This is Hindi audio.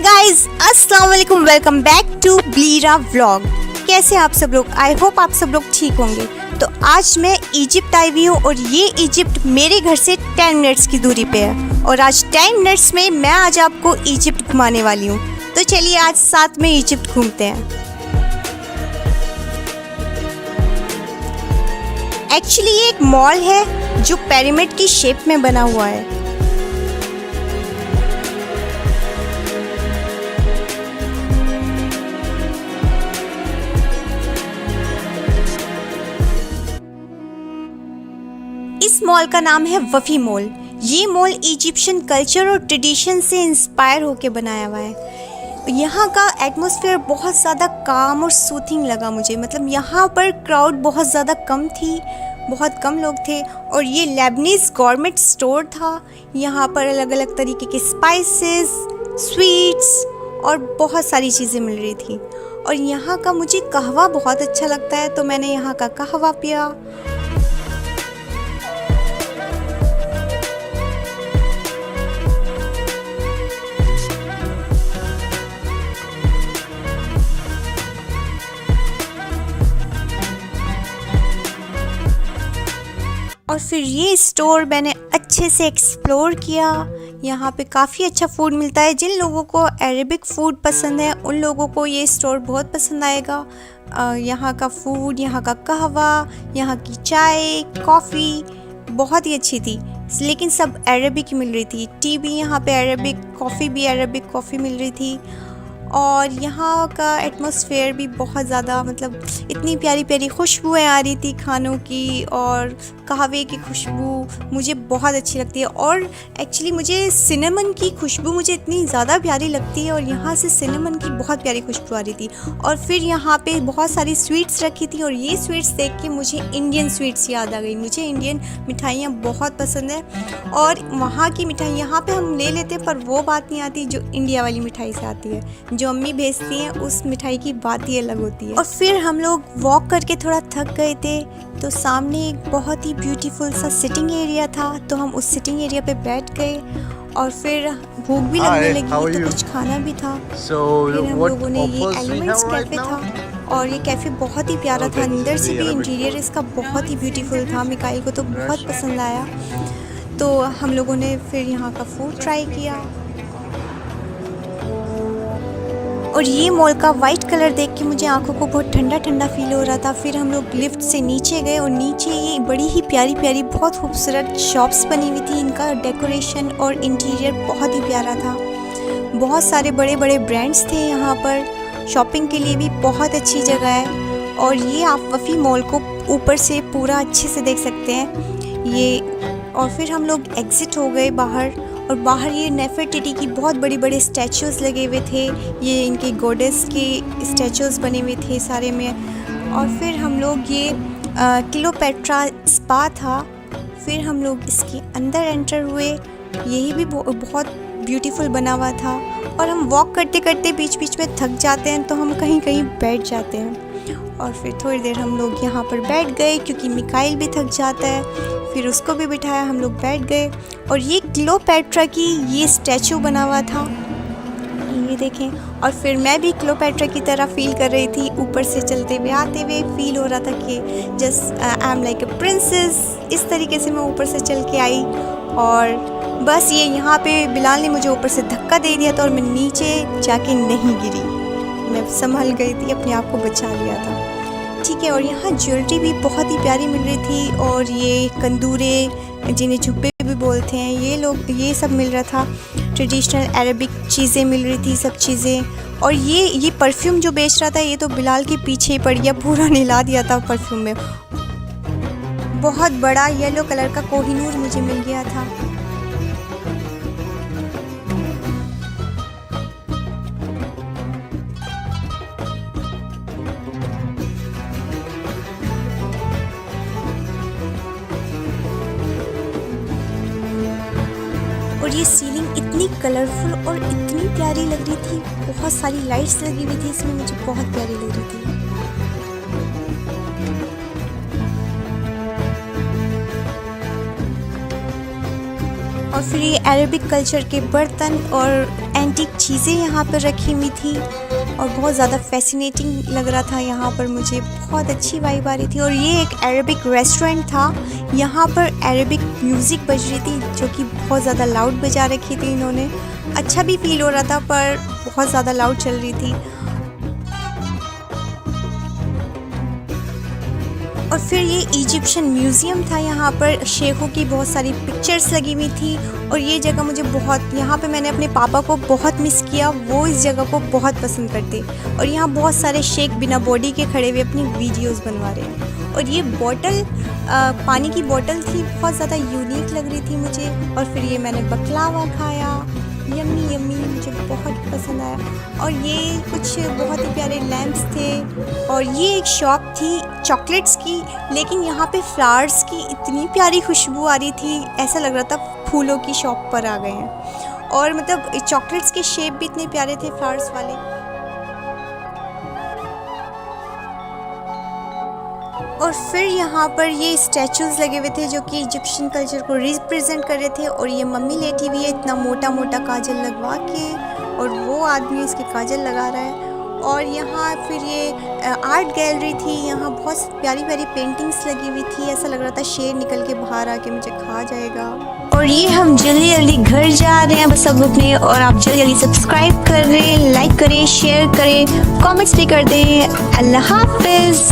गाइस, अस्सलाम वालेकुम। Welcome back to Bleera vlog. कैसे आप सब लोग? आई होप आप सब लोग ठीक होंगे। तो आज मैं इजिप्ट आई हुई हूँ और ये इजिप्ट मेरे घर से 10 मिनट्स की दूरी पे है। और आज 10 मिनट्स में मैं आज आपको इजिप्ट घुमाने वाली हूँ। तो चलिए आज साथ में इजिप्ट घूमते हैं। एक्चुअली ये एक मॉल है जो पिरामिड की शेप में बना हुआ है। इस मॉल का नाम है वफ़ी मॉल। ये मॉल इजिप्शियन कल्चर और ट्रेडिशन से इंस्पायर होकर बनाया हुआ है। यहाँ का एटमॉस्फेयर बहुत ज़्यादा काम और सूथिंग लगा मुझे। मतलब यहाँ पर क्राउड बहुत ज़्यादा कम थी, बहुत कम लोग थे। और ये लेबनीज़ गवर्नमेंट स्टोर था। यहाँ पर अलग अलग तरीके के स्पाइसेस, स्वीट्स और बहुत सारी चीज़ें मिल रही थी। और यहाँ का मुझे कहवा बहुत अच्छा लगता है, तो मैंने यहाँ का कहवा पिया। और फिर ये स्टोर मैंने अच्छे से एक्सप्लोर किया। यहाँ पे काफ़ी अच्छा फूड मिलता है। जिन लोगों को अरेबिक फूड पसंद है उन लोगों को ये स्टोर बहुत पसंद आएगा। यहाँ का फूड, यहाँ का कहवा, यहाँ की चाय, कॉफ़ी बहुत ही अच्छी थी। लेकिन सब अरेबिक मिल रही थी। टी भी यहाँ पे अरेबिक, कॉफ़ी भी अरेबिक कॉफ़ी मिल रही थी। और यहाँ का एटमॉस्फेयर भी बहुत ज़्यादा, मतलब इतनी प्यारी प्यारी खुशबुएँ आ रही थी खानों की, और कहवे की खुशबू मुझे बहुत अच्छी लगती है। और एक्चुअली मुझे सिनेमन की खुशबू मुझे इतनी ज़्यादा प्यारी लगती है, और यहाँ से सिनेमन की बहुत प्यारी खुशबू आ रही थी। और फिर यहाँ पे बहुत सारी स्वीट्स रखी थी, और ये स्वीट्स देख के मुझे इंडियन स्वीट्स याद आ गई। मुझे इंडियन मिठाइयाँ बहुत पसंद है, और वहाँ की मिठाई यहाँ पे हम ले लेते हैं, पर वो बात नहीं आती जो इंडिया वाली मिठाई से आती है। जो अम्मी भेजती हैं उस मिठाई की बात ही अलग होती है। और फिर हम लोग वॉक करके थोड़ा थक गए थे, तो सामने एक बहुत ही ब्यूटीफुल सा सिटिंग एरिया था, तो हम उस सिटिंग एरिया पे बैठ गए। और फिर भूख भी लगने लगी, तो कुछ खाना भी था। फिर हम लोगों ने ये एलिमेंट्स कैफ़े था, और ये कैफ़े बहुत ही प्यारा था। अंदर से भी इंटीरियर इसका बहुत ही ब्यूटीफुल था। मिकाइल को तो बहुत पसंद आया। तो हम लोगों ने फिर यहाँ का फूड ट्राई किया। और ये मॉल का वाइट कलर देख के मुझे आंखों को बहुत ठंडा ठंडा फील हो रहा था। फिर हम लोग लिफ्ट से नीचे गए, और नीचे ये बड़ी ही प्यारी प्यारी बहुत खूबसूरत शॉप्स बनी हुई थी। इनका डेकोरेशन और इंटीरियर बहुत ही प्यारा था। बहुत सारे बड़े बड़े ब्रांड्स थे यहाँ पर। शॉपिंग के लिए भी बहुत अच्छी जगह है। और ये आप वफ़ी मॉल को ऊपर से पूरा अच्छे से देख सकते हैं ये। और फिर हम लोग एग्ज़िट हो गए बाहर, और बाहर ये नेफरटिटी की बहुत बड़े बड़े स्टैचूज़ लगे हुए थे। ये इनके गॉडेस के स्टैचूज़ बने हुए थे सारे में। और फिर हम लोग ये क्लियोपेट्रा स्पा था। फिर हम लोग इसके अंदर एंटर हुए। यही भी बहुत ब्यूटीफुल बना हुआ था। और हम वॉक करते करते बीच बीच में थक जाते हैं, तो हम कहीं कहीं बैठ जाते हैं। और फिर थोड़ी देर हम लोग यहाँ पर बैठ गए, क्योंकि मिकाइल भी थक जाता है। फिर उसको भी बिठाया, हम लोग बैठ गए। और ये क्लियोपेट्रा की ये स्टैचू बना हुआ था, ये देखें। और फिर मैं भी क्लियोपेट्रा की तरह फील कर रही थी। ऊपर से चलते हुए आते हुए फील हो रहा था कि just I am like a princess. इस तरीके से मैं ऊपर से चल के आई। और बस ये यहाँ पे बिलाल ने मुझे ऊपर से धक्का दे दिया था, और मैं नीचे जाके नहीं गिरी। मैं संभल गई थी, अपने आप को बचा लिया था। ठीक है। और यहाँ ज्वेलरी भी बहुत ही प्यारी मिल रही थी। और ये कंदूरे, जिन्हें झुब्बे भी बोलते हैं, ये सब मिल रहा था। ट्रेडिशनल अरबिक चीज़ें मिल रही थी, सब चीज़ें। और ये परफ्यूम जो बेच रहा था, ये तो बिलाल के पीछे ही पड़ गया, पूरा नहला दिया था परफ्यूम में। बहुत बड़ा येलो कलर का कोहिनूर मुझे मिल गया था। और ये सीलिंग इतनी कलरफुल और इतनी प्यारी लग रही थी। बहुत सारी लाइट्स लगी हुई थी इसमें, मुझे बहुत प्यारी लग रही थी। और और फिर ये अरेबिक कल्चर के बर्तन और एंटीक चीज़ें यहाँ पर रखी हुई थी और बहुत ज़्यादा फैसिनेटिंग लग रहा था यहाँ पर। मुझे बहुत अच्छी वाइब आ रही थी। और ये एक अरेबिक रेस्टोरेंट था, यहाँ पर अरेबिक म्यूज़िक बज रही थी जो कि बहुत ज़्यादा लाउड बजा रखी थी इन्होंने। अच्छा भी फील हो रहा था पर बहुत ज़्यादा लाउड चल रही थी। और फिर ये इजिप्शियन म्यूज़ियम था, यहाँ पर शेखों की बहुत सारी पिक्चर्स लगी हुई थी। और ये जगह मुझे बहुत, यहाँ पे मैंने अपने पापा को बहुत मिस किया, वो इस जगह को बहुत पसंद करते। और यहाँ बहुत सारे शेख बिना बॉडी के खड़े हुए अपनी वीडियोस बनवा रहे हैं। और ये बॉटल पानी की बोतल थी, बहुत ज़्यादा यूनिक लग रही थी मुझे। और फिर ये मैंने बकलावा खाया, यम्मी यम्मी, मुझे बहुत पसंद आया। और ये कुछ बहुत ही प्यारे लैंप्स थे। और ये एक शॉप थी चॉकलेट्स की, लेकिन यहाँ पे फ्लावर्स की इतनी प्यारी खुशबू आ रही थी, ऐसा लग रहा था फूलों की शॉप पर आ गए हैं। और मतलब चॉकलेट्स के शेप भी इतने प्यारे थे फ्लावर्स वाले। और फिर यहाँ पर ये स्टैचूज़ लगे हुए थे जो कि इजिप्शियन कल्चर को रिप्रेजेंट कर रहे थे। और ये मम्मी लेटी हुई है इतना मोटा मोटा काजल लगवा के, और वो आदमी इसके काजल लगा रहा है। और यहाँ फिर ये आर्ट गैलरी थी, यहाँ बहुत प्यारी प्यारी पेंटिंग्स लगी हुई थी। ऐसा लग रहा था शेर निकल के बाहर आके मुझे खा जाएगा। और ये हम जल्दी जल्दी घर जा रहे हैं बस सब अपने। और आप जल्दी जल्दी सब्सक्राइब करें, लाइक करें, शेयर करें, कमेंट्स भी कर दें। अल्लाह हाफिज़।